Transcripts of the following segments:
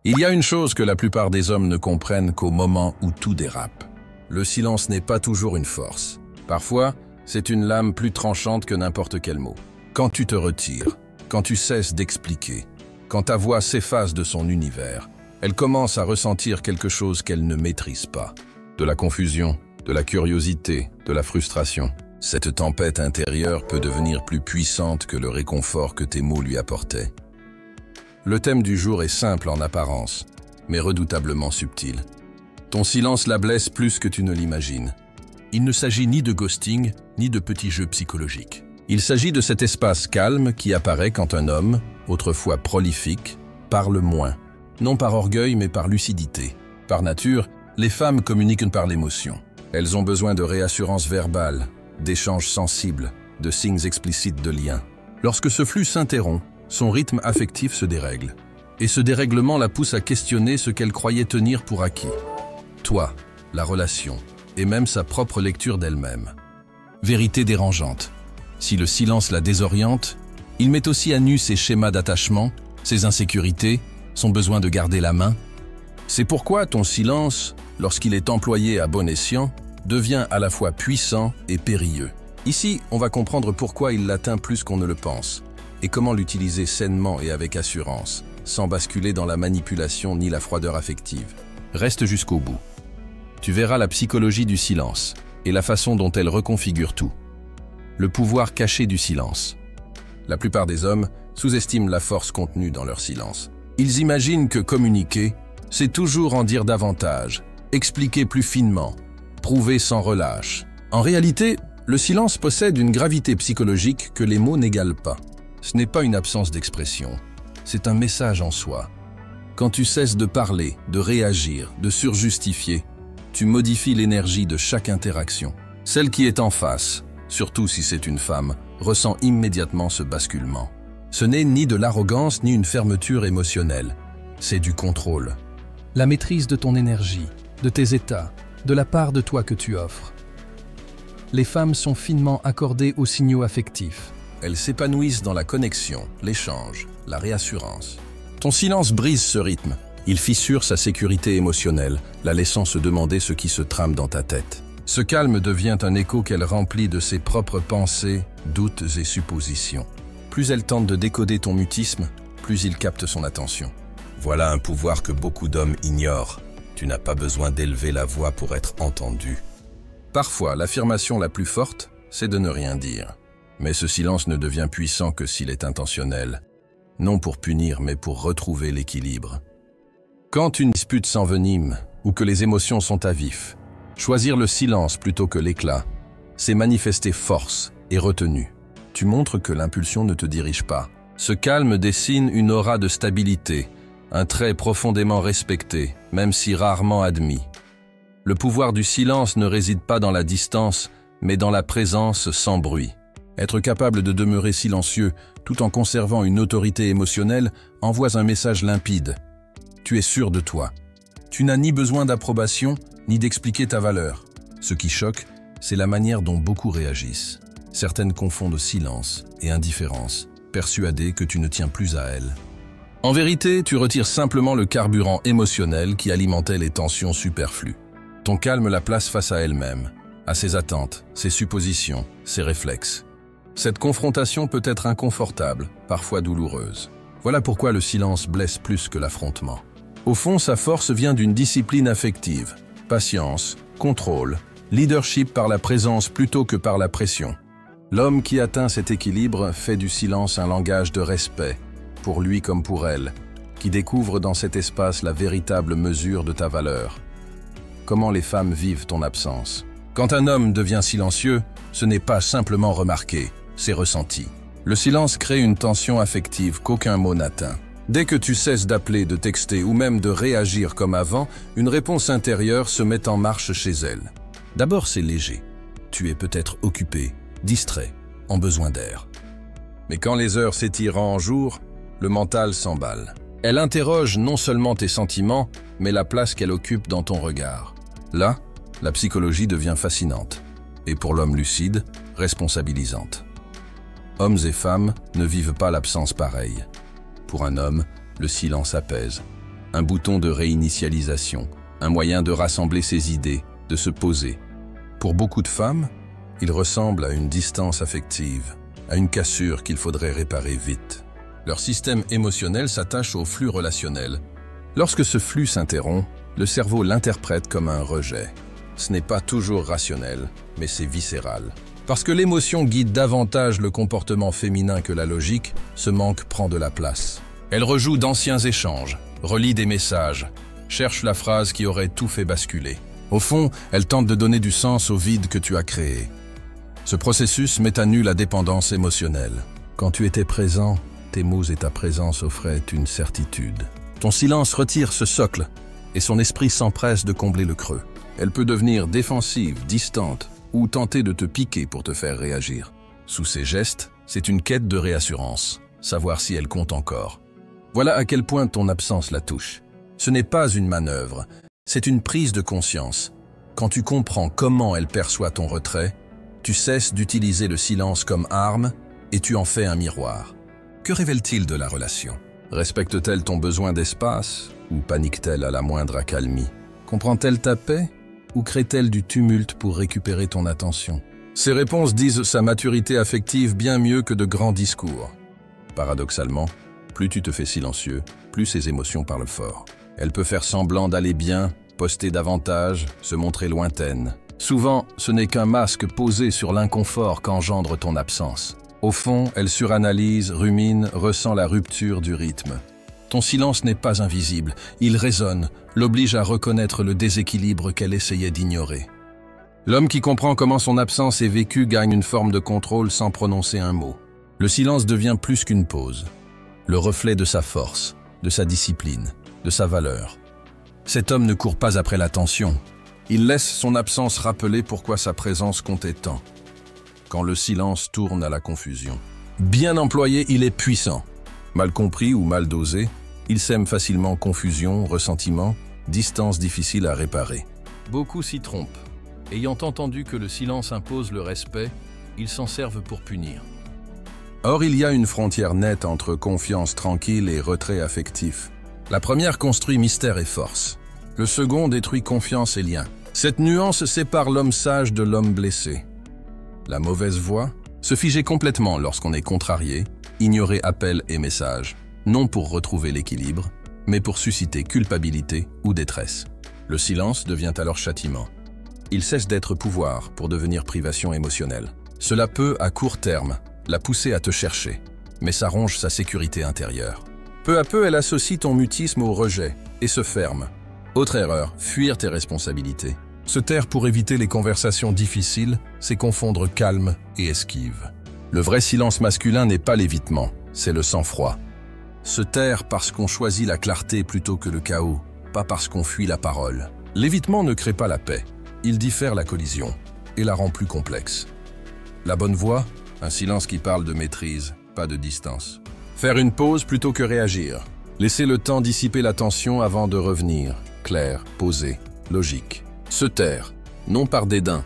Il y a une chose que la plupart des hommes ne comprennent qu'au moment où tout dérape. Le silence n'est pas toujours une force. Parfois, c'est une lame plus tranchante que n'importe quel mot. Quand tu te retires, quand tu cesses d'expliquer, quand ta voix s'efface de son univers, elle commence à ressentir quelque chose qu'elle ne maîtrise pas. De la confusion, de la curiosité, de la frustration. Cette tempête intérieure peut devenir plus puissante que le réconfort que tes mots lui apportaient. Le thème du jour est simple en apparence, mais redoutablement subtil. Ton silence la blesse plus que tu ne l'imagines. Il ne s'agit ni de ghosting, ni de petits jeux psychologiques. Il s'agit de cet espace calme qui apparaît quand un homme, autrefois prolifique, parle moins. Non par orgueil, mais par lucidité. Par nature, les femmes communiquent par l'émotion. Elles ont besoin de réassurance verbale, d'échanges sensibles, de signes explicites de lien. Lorsque ce flux s'interrompt, son rythme affectif se dérègle. Et ce dérèglement la pousse à questionner ce qu'elle croyait tenir pour acquis. Toi, la relation, et même sa propre lecture d'elle-même. Vérité dérangeante. Si le silence la désoriente, il met aussi à nu ses schémas d'attachement, ses insécurités, son besoin de garder la main. C'est pourquoi ton silence, lorsqu'il est employé à bon escient, devient à la fois puissant et périlleux. Ici, on va comprendre pourquoi il l'atteint plus qu'on ne le pense, et comment l'utiliser sainement et avec assurance, sans basculer dans la manipulation ni la froideur affective. Reste jusqu'au bout. Tu verras la psychologie du silence, et la façon dont elle reconfigure tout. Le pouvoir caché du silence. La plupart des hommes sous-estiment la force contenue dans leur silence. Ils imaginent que communiquer, c'est toujours en dire davantage, expliquer plus finement, prouver sans relâche. En réalité, le silence possède une gravité psychologique que les mots n'égalent pas. Ce n'est pas une absence d'expression, c'est un message en soi. Quand tu cesses de parler, de réagir, de surjustifier, tu modifies l'énergie de chaque interaction. Celle qui est en face, surtout si c'est une femme, ressent immédiatement ce basculement. Ce n'est ni de l'arrogance ni une fermeture émotionnelle, c'est du contrôle. La maîtrise de ton énergie, de tes états, de la part de toi que tu offres. Les femmes sont finement accordées aux signaux affectifs. Elles s'épanouissent dans la connexion, l'échange, la réassurance. Ton silence brise ce rythme. Il fissure sa sécurité émotionnelle, la laissant se demander ce qui se trame dans ta tête. Ce calme devient un écho qu'elle remplit de ses propres pensées, doutes et suppositions. Plus elle tente de décoder ton mutisme, plus il capte son attention. Voilà un pouvoir que beaucoup d'hommes ignorent. Tu n'as pas besoin d'élever la voix pour être entendu. Parfois, l'affirmation la plus forte, c'est de ne rien dire. Mais ce silence ne devient puissant que s'il est intentionnel. Non pour punir, mais pour retrouver l'équilibre. Quand une dispute s'envenime, ou que les émotions sont à vif, choisir le silence plutôt que l'éclat, c'est manifester force et retenue. Tu montres que l'impulsion ne te dirige pas. Ce calme dessine une aura de stabilité, un trait profondément respecté, même si rarement admis. Le pouvoir du silence ne réside pas dans la distance, mais dans la présence sans bruit. Être capable de demeurer silencieux, tout en conservant une autorité émotionnelle, envoie un message limpide. Tu es sûr de toi. Tu n'as ni besoin d'approbation, ni d'expliquer ta valeur. Ce qui choque, c'est la manière dont beaucoup réagissent. Certaines confondent silence et indifférence, persuadées que tu ne tiens plus à elles. En vérité, tu retires simplement le carburant émotionnel qui alimentait les tensions superflues. Ton calme la place face à elle-même, à ses attentes, ses suppositions, ses réflexes. Cette confrontation peut être inconfortable, parfois douloureuse. Voilà pourquoi le silence blesse plus que l'affrontement. Au fond, sa force vient d'une discipline affective, patience, contrôle, leadership par la présence plutôt que par la pression. L'homme qui atteint cet équilibre fait du silence un langage de respect, pour lui comme pour elle, qui découvre dans cet espace la véritable mesure de ta valeur. Comment les femmes vivent ton absence? Quand un homme devient silencieux, ce n'est pas simplement remarqué, c'est ressenti. Le silence crée une tension affective qu'aucun mot n'atteint. Dès que tu cesses d'appeler, de texter ou même de réagir comme avant, une réponse intérieure se met en marche chez elle. D'abord, c'est léger. Tu es peut-être occupé, distrait, en besoin d'air. Mais quand les heures s'étirent en jours, le mental s'emballe. Elle interroge non seulement tes sentiments, mais la place qu'elle occupe dans ton regard. Là, la psychologie devient fascinante. Et pour l'homme lucide, responsabilisante. Hommes et femmes ne vivent pas l'absence pareille. Pour un homme, le silence apaise. un bouton de réinitialisation, un moyen de rassembler ses idées, de se poser. Pour beaucoup de femmes, il ressemble à une distance affective, à une cassure qu'il faudrait réparer vite. Leur système émotionnel s'attache au flux relationnel. Lorsque ce flux s'interrompt, le cerveau l'interprète comme un rejet. Ce n'est pas toujours rationnel, mais c'est viscéral. Parce que l'émotion guide davantage le comportement féminin que la logique, ce manque prend de la place. Elle rejoue d'anciens échanges, relie des messages, cherche la phrase qui aurait tout fait basculer. Au fond, elle tente de donner du sens au vide que tu as créé. Ce processus met à nu la dépendance émotionnelle. Quand tu étais présent, tes mots et ta présence offraient une certitude. Ton silence retire ce socle, et son esprit s'empresse de combler le creux. Elle peut devenir défensive, distante, ou tenter de te piquer pour te faire réagir. Sous ces gestes, c'est une quête de réassurance, savoir si elle compte encore. Voilà à quel point ton absence la touche. Ce n'est pas une manœuvre, c'est une prise de conscience. Quand tu comprends comment elle perçoit ton retrait, tu cesses d'utiliser le silence comme arme et tu en fais un miroir. Que révèle-t-il de la relation? Respecte-t-elle ton besoin d'espace ou panique-t-elle à la moindre accalmie? Comprend-elle ta paix ou crée-t-elle du tumulte pour récupérer ton attention? Ces réponses disent sa maturité affective bien mieux que de grands discours. Paradoxalement, plus tu te fais silencieux, plus ses émotions parlent fort. Elle peut faire semblant d'aller bien, poster davantage, se montrer lointaine. Souvent, ce n'est qu'un masque posé sur l'inconfort qu'engendre ton absence. Au fond, elle suranalyse, rumine, ressent la rupture du rythme. Ton silence n'est pas invisible, il résonne, l'oblige à reconnaître le déséquilibre qu'elle essayait d'ignorer. L'homme qui comprend comment son absence est vécue gagne une forme de contrôle sans prononcer un mot. Le silence devient plus qu'une pause, le reflet de sa force, de sa discipline, de sa valeur. Cet homme ne court pas après l'attention. Il laisse son absence rappeler pourquoi sa présence comptait tant. Quand le silence tourne à la confusion. Bien employé, il est puissant. Mal compris ou mal dosé, il sème facilement confusion, ressentiment, distance difficile à réparer. Beaucoup s'y trompent. Ayant entendu que le silence impose le respect, ils s'en servent pour punir. Or, il y a une frontière nette entre confiance tranquille et retrait affectif. La première construit mystère et force. Le second détruit confiance et lien. Cette nuance sépare l'homme sage de l'homme blessé. La mauvaise voie, se figer complètement lorsqu'on est contrarié, ignorer appels et messages, non pour retrouver l'équilibre, mais pour susciter culpabilité ou détresse. Le silence devient alors châtiment. Il cesse d'être pouvoir pour devenir privation émotionnelle. Cela peut, à court terme, la pousser à te chercher, mais ça ronge sa sécurité intérieure. Peu à peu, elle associe ton mutisme au rejet et se ferme. Autre erreur, fuir tes responsabilités. Se taire pour éviter les conversations difficiles, c'est confondre calme et esquive. Le vrai silence masculin n'est pas l'évitement, c'est le sang-froid. Se taire parce qu'on choisit la clarté plutôt que le chaos, pas parce qu'on fuit la parole. L'évitement ne crée pas la paix, il diffère la collision et la rend plus complexe. La bonne voie, un silence qui parle de maîtrise, pas de distance. Faire une pause plutôt que réagir. Laisser le temps dissiper la tension avant de revenir. Clair, posé, logique. Se taire, non par dédain,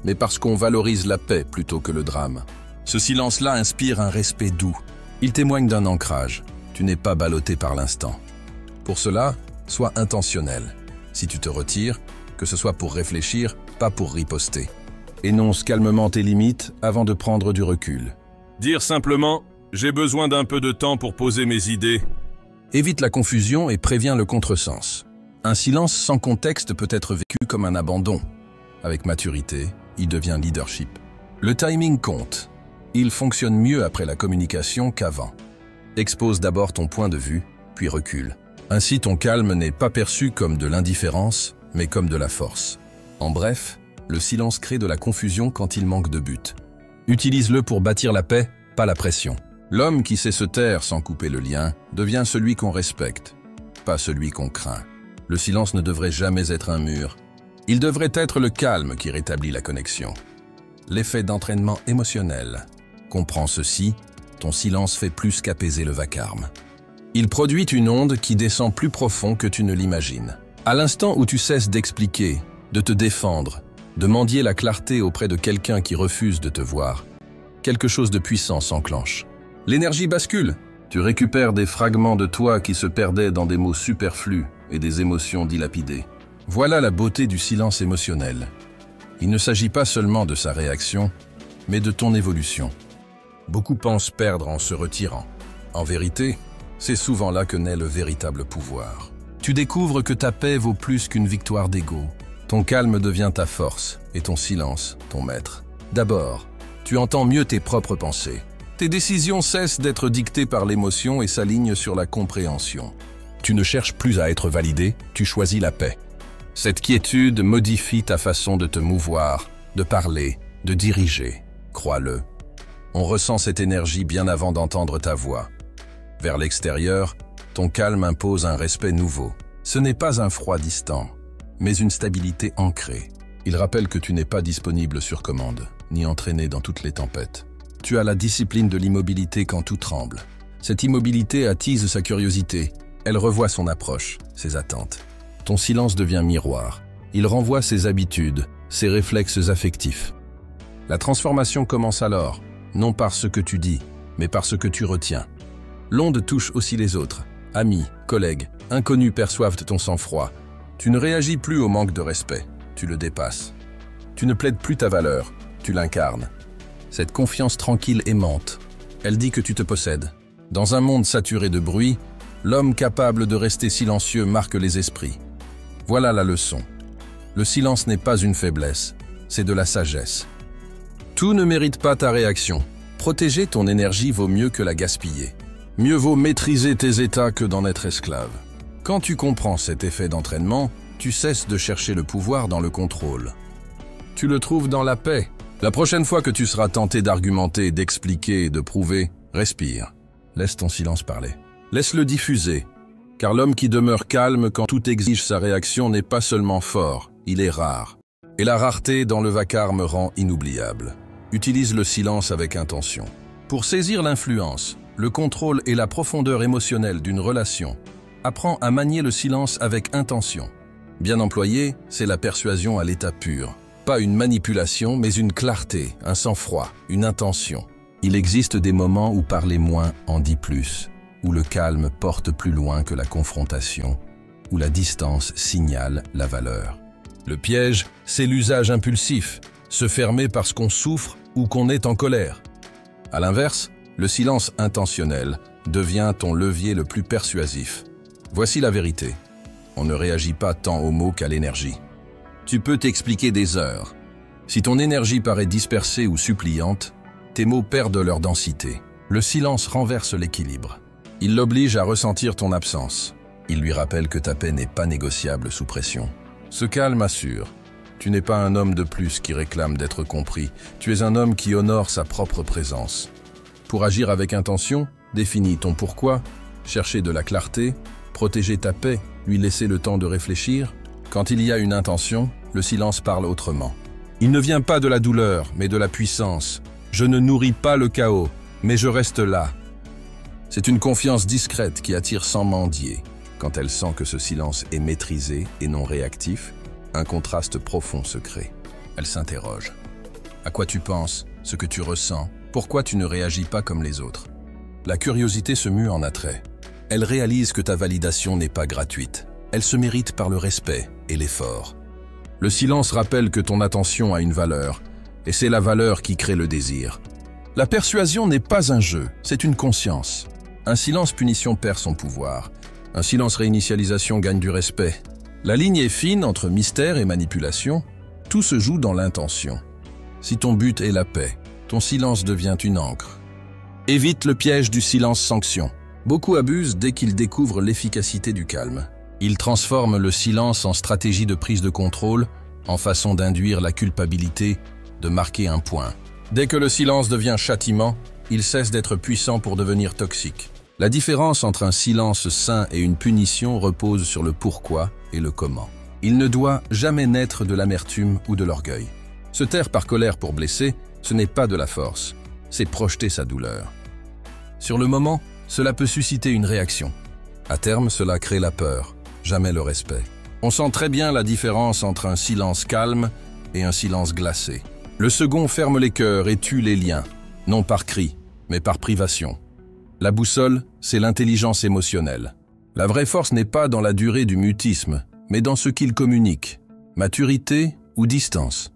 mais parce qu'on valorise la paix plutôt que le drame. Ce silence-là inspire un respect doux. Il témoigne d'un ancrage. Tu n'es pas ballotté par l'instant. Pour cela, sois intentionnel. Si tu te retires, que ce soit pour réfléchir, pas pour riposter. Énonce calmement tes limites avant de prendre du recul. Dire simplement « j'ai besoin d'un peu de temps pour poser mes idées ». Évite la confusion et préviens le contresens. Un silence sans contexte peut être vécu comme un abandon. Avec maturité, il devient leadership. Le timing compte. Il fonctionne mieux après la communication qu'avant. Expose d'abord ton point de vue, puis recule. Ainsi, ton calme n'est pas perçu comme de l'indifférence, mais comme de la force. En bref, le silence crée de la confusion quand il manque de but. Utilise-le pour bâtir la paix, pas la pression. L'homme qui sait se taire sans couper le lien devient celui qu'on respecte, pas celui qu'on craint. Le silence ne devrait jamais être un mur. Il devrait être le calme qui rétablit la connexion. L'effet d'entraînement émotionnel. Comprends ceci, ton silence fait plus qu'apaiser le vacarme. Il produit une onde qui descend plus profond que tu ne l'imagines. À l'instant où tu cesses d'expliquer, de te défendre, de mendier la clarté auprès de quelqu'un qui refuse de te voir, quelque chose de puissant s'enclenche. L'énergie bascule, Tu récupères des fragments de toi qui se perdaient dans des mots superflus et des émotions dilapidées. Voilà la beauté du silence émotionnel. Il ne s'agit pas seulement de sa réaction, mais de ton évolution. Beaucoup pensent perdre en se retirant. En vérité, c'est souvent là que naît le véritable pouvoir. Tu découvres que ta paix vaut plus qu'une victoire d'ego. Ton calme devient ta force et ton silence, ton maître. D'abord, tu entends mieux tes propres pensées. Tes décisions cessent d'être dictées par l'émotion et s'alignent sur la compréhension. Tu ne cherches plus à être validé, tu choisis la paix. Cette quiétude modifie ta façon de te mouvoir, de parler, de diriger. Crois-le. On ressent cette énergie bien avant d'entendre ta voix. Vers l'extérieur, ton calme impose un respect nouveau. Ce n'est pas un froid distant, mais une stabilité ancrée. Il rappelle que tu n'es pas disponible sur commande, ni entraîné dans toutes les tempêtes. Tu as la discipline de l'immobilité quand tout tremble. Cette immobilité attise sa curiosité. Elle revoit son approche, ses attentes. Ton silence devient miroir. Il renvoie ses habitudes, ses réflexes affectifs. La transformation commence alors, non par ce que tu dis, mais par ce que tu retiens. L'onde touche aussi les autres. Amis, collègues, inconnus perçoivent ton sang-froid. Tu ne réagis plus au manque de respect, tu le dépasses. Tu ne plaides plus ta valeur, tu l'incarnes. Cette confiance tranquille aimante, elle dit que tu te possèdes. Dans un monde saturé de bruit, l'homme capable de rester silencieux marque les esprits. Voilà la leçon. Le silence n'est pas une faiblesse, c'est de la sagesse. Tout ne mérite pas ta réaction. Protéger ton énergie vaut mieux que la gaspiller. Mieux vaut maîtriser tes états que d'en être esclave. Quand tu comprends cet effet d'entraînement, tu cesses de chercher le pouvoir dans le contrôle. Tu le trouves dans la paix. La prochaine fois que tu seras tenté d'argumenter, d'expliquer et de prouver, respire. Laisse ton silence parler. Laisse-le diffuser, car l'homme qui demeure calme quand tout exige sa réaction n'est pas seulement fort, il est rare. Et la rareté dans le vacarme rend inoubliable. Utilise le silence avec intention. Pour saisir l'influence, le contrôle et la profondeur émotionnelle d'une relation, apprends à manier le silence avec intention. Bien employé, c'est la persuasion à l'état pur. Pas une manipulation, mais une clarté, un sang-froid, une intention. Il existe des moments où parler moins en dit plus, où le calme porte plus loin que la confrontation, où la distance signale la valeur. Le piège, c'est l'usage impulsif, se fermer parce qu'on souffre ou qu'on est en colère. À l'inverse, le silence intentionnel devient ton levier le plus persuasif. Voici la vérité. On ne réagit pas tant aux mots qu'à l'énergie. Tu peux t'expliquer des heures. Si ton énergie paraît dispersée ou suppliante, tes mots perdent leur densité. Le silence renverse l'équilibre. Il l'oblige à ressentir ton absence. Il lui rappelle que ta paix n'est pas négociable sous pression. Ce calme assure. Tu n'es pas un homme de plus qui réclame d'être compris. Tu es un homme qui honore sa propre présence. Pour agir avec intention, définis ton pourquoi, chercher de la clarté, protéger ta paix, lui laisser le temps de réfléchir. Quand il y a une intention, le silence parle autrement. Il ne vient pas de la douleur, mais de la puissance. Je ne nourris pas le chaos, mais je reste là. C'est une confiance discrète qui attire sans mendier. Quand elle sent que ce silence est maîtrisé et non réactif, un contraste profond se crée. Elle s'interroge. À quoi tu penses? Ce que tu ressens? Pourquoi tu ne réagis pas comme les autres? La curiosité se mue en attrait. Elle réalise que ta validation n'est pas gratuite. Elle se mérite par le respect et l'effort. Le silence rappelle que ton attention a une valeur, et c'est la valeur qui crée le désir. La persuasion n'est pas un jeu, c'est une conscience. Un silence punition perd son pouvoir. Un silence réinitialisation gagne du respect. La ligne est fine entre mystère et manipulation. Tout se joue dans l'intention. Si ton but est la paix, ton silence devient une encre. Évite le piège du silence-sanction. Beaucoup abusent dès qu'ils découvrent l'efficacité du calme. Ils transforment le silence en stratégie de prise de contrôle, en façon d'induire la culpabilité, de marquer un point. Dès que le silence devient châtiment, il cesse d'être puissant pour devenir toxique. La différence entre un silence sain et une punition repose sur le pourquoi et le comment. Il ne doit jamais naître de l'amertume ou de l'orgueil. Se taire par colère pour blesser, ce n'est pas de la force, c'est projeter sa douleur. Sur le moment, cela peut susciter une réaction. À terme, cela crée la peur, jamais le respect. On sent très bien la différence entre un silence calme et un silence glacé. Le second ferme les cœurs et tue les liens, non par cri, mais par privation. La boussole, c'est l'intelligence émotionnelle. La vraie force n'est pas dans la durée du mutisme, mais dans ce qu'il communique, maturité ou distance.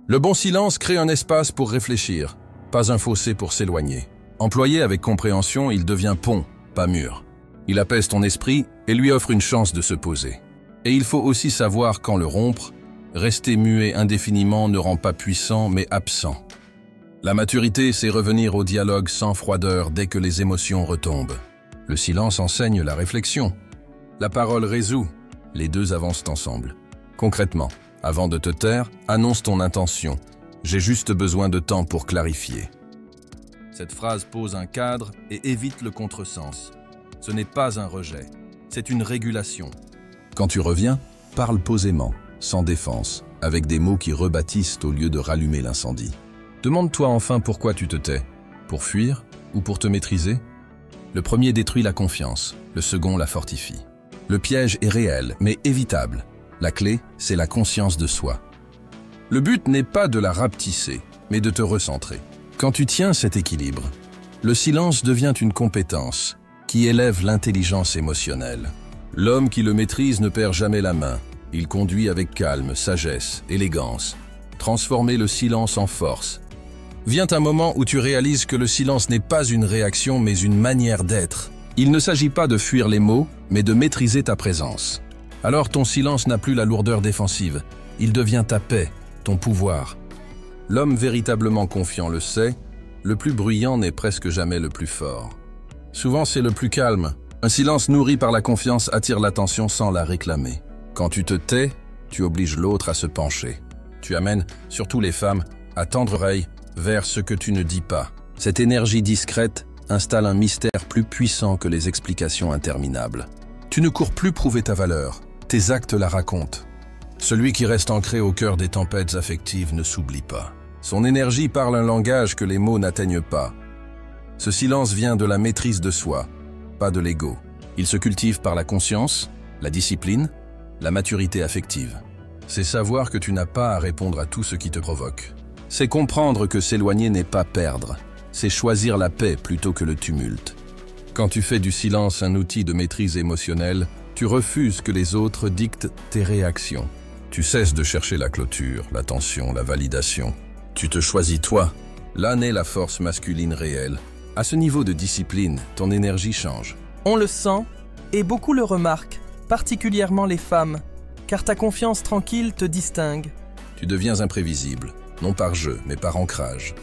Le bon silence crée un espace pour réfléchir, pas un fossé pour s'éloigner. Employé avec compréhension, il devient pont, pas mur. Il apaise ton esprit et lui offre une chance de se poser. Et il faut aussi savoir quand le rompre. Rester muet indéfiniment ne rend pas puissant, mais absent. La maturité, c'est revenir au dialogue sans froideur dès que les émotions retombent. Le silence enseigne la réflexion. La parole résout. Les deux avancent ensemble. Concrètement, avant de te taire, annonce ton intention. J'ai juste besoin de temps pour clarifier. Cette phrase pose un cadre et évite le contresens. Ce n'est pas un rejet, c'est une régulation. Quand tu reviens, parle posément, sans défense, avec des mots qui rebâtissent au lieu de rallumer l'incendie. Demande-toi enfin pourquoi tu te tais. Pour fuir ou pour te maîtriser? Le premier détruit la confiance, le second la fortifie. Le piège est réel, mais évitable. La clé, c'est la conscience de soi. Le but n'est pas de la rapetisser, mais de te recentrer. Quand tu tiens cet équilibre, le silence devient une compétence qui élève l'intelligence émotionnelle. L'homme qui le maîtrise ne perd jamais la main. Il conduit avec calme, sagesse, élégance. Transformer le silence en force. Vient un moment où tu réalises que le silence n'est pas une réaction, mais une manière d'être. Il ne s'agit pas de fuir les mots, mais de maîtriser ta présence. Alors ton silence n'a plus la lourdeur défensive. Il devient ta paix, ton pouvoir. L'homme véritablement confiant le sait, le plus bruyant n'est presque jamais le plus fort. Souvent c'est le plus calme. Un silence nourri par la confiance attire l'attention sans la réclamer. Quand tu te tais, tu obliges l'autre à se pencher. Tu amènes, surtout les femmes, à tendre oreille vers ce que tu ne dis pas. Cette énergie discrète installe un mystère plus puissant que les explications interminables. Tu ne cours plus prouver ta valeur, tes actes la racontent. Celui qui reste ancré au cœur des tempêtes affectives ne s'oublie pas. Son énergie parle un langage que les mots n'atteignent pas. Ce silence vient de la maîtrise de soi, pas de l'ego. Il se cultive par la conscience, la discipline, la maturité affective. C'est savoir que tu n'as pas à répondre à tout ce qui te provoque. C'est comprendre que s'éloigner n'est pas perdre. C'est choisir la paix plutôt que le tumulte. Quand tu fais du silence un outil de maîtrise émotionnelle, tu refuses que les autres dictent tes réactions. Tu cesses de chercher la clôture, l'attention, la validation. Tu te choisis toi. Là naît la force masculine réelle. À ce niveau de discipline, ton énergie change. On le sent, et beaucoup le remarquent, particulièrement les femmes, car ta confiance tranquille te distingue. Tu deviens imprévisible, non par jeu, mais par ancrage.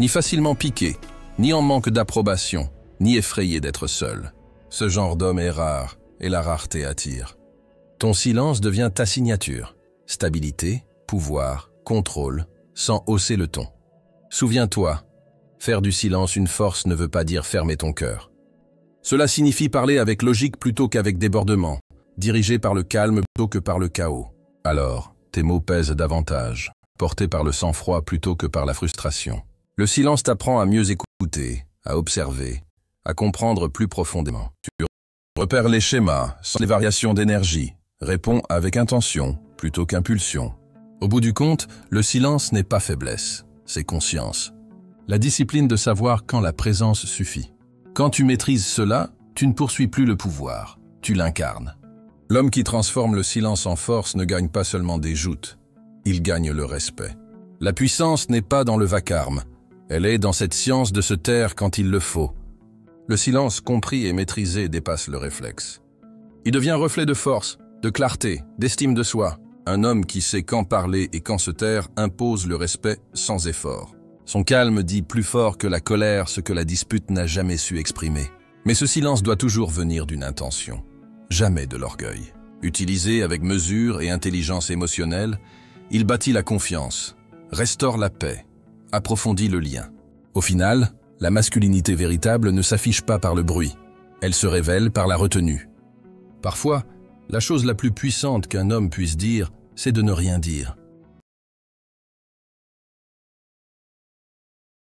Ni facilement piqué, ni en manque d'approbation, ni effrayé d'être seul. Ce genre d'homme est rare, et la rareté attire. Ton silence devient ta signature. Stabilité, pouvoir, contrôle, sans hausser le ton. Souviens-toi, faire du silence une force ne veut pas dire fermer ton cœur. Cela signifie parler avec logique plutôt qu'avec débordement, dirigé par le calme plutôt que par le chaos. Alors, tes mots pèsent davantage, portés par le sang-froid plutôt que par la frustration. Le silence t'apprend à mieux écouter, à observer, à comprendre plus profondément. Tu repères les schémas, sans les variations d'énergie, réponds avec intention plutôt qu'impulsion. Au bout du compte, le silence n'est pas faiblesse, c'est conscience. La discipline de savoir quand la présence suffit. Quand tu maîtrises cela, tu ne poursuis plus le pouvoir, tu l'incarnes. L'homme qui transforme le silence en force ne gagne pas seulement des joutes, il gagne le respect. La puissance n'est pas dans le vacarme, elle est dans cette science de se taire quand il le faut. Le silence compris et maîtrisé dépasse le réflexe. Il devient reflet de force, de clarté, d'estime de soi. Un homme qui sait quand parler et quand se taire impose le respect sans effort. Son calme dit plus fort que la colère ce que la dispute n'a jamais su exprimer. Mais ce silence doit toujours venir d'une intention, jamais de l'orgueil. Utilisé avec mesure et intelligence émotionnelle, il bâtit la confiance, restaure la paix, approfondit le lien. Au final, la masculinité véritable ne s'affiche pas par le bruit, elle se révèle par la retenue. Parfois, la chose la plus puissante qu'un homme puisse dire, c'est de ne rien dire.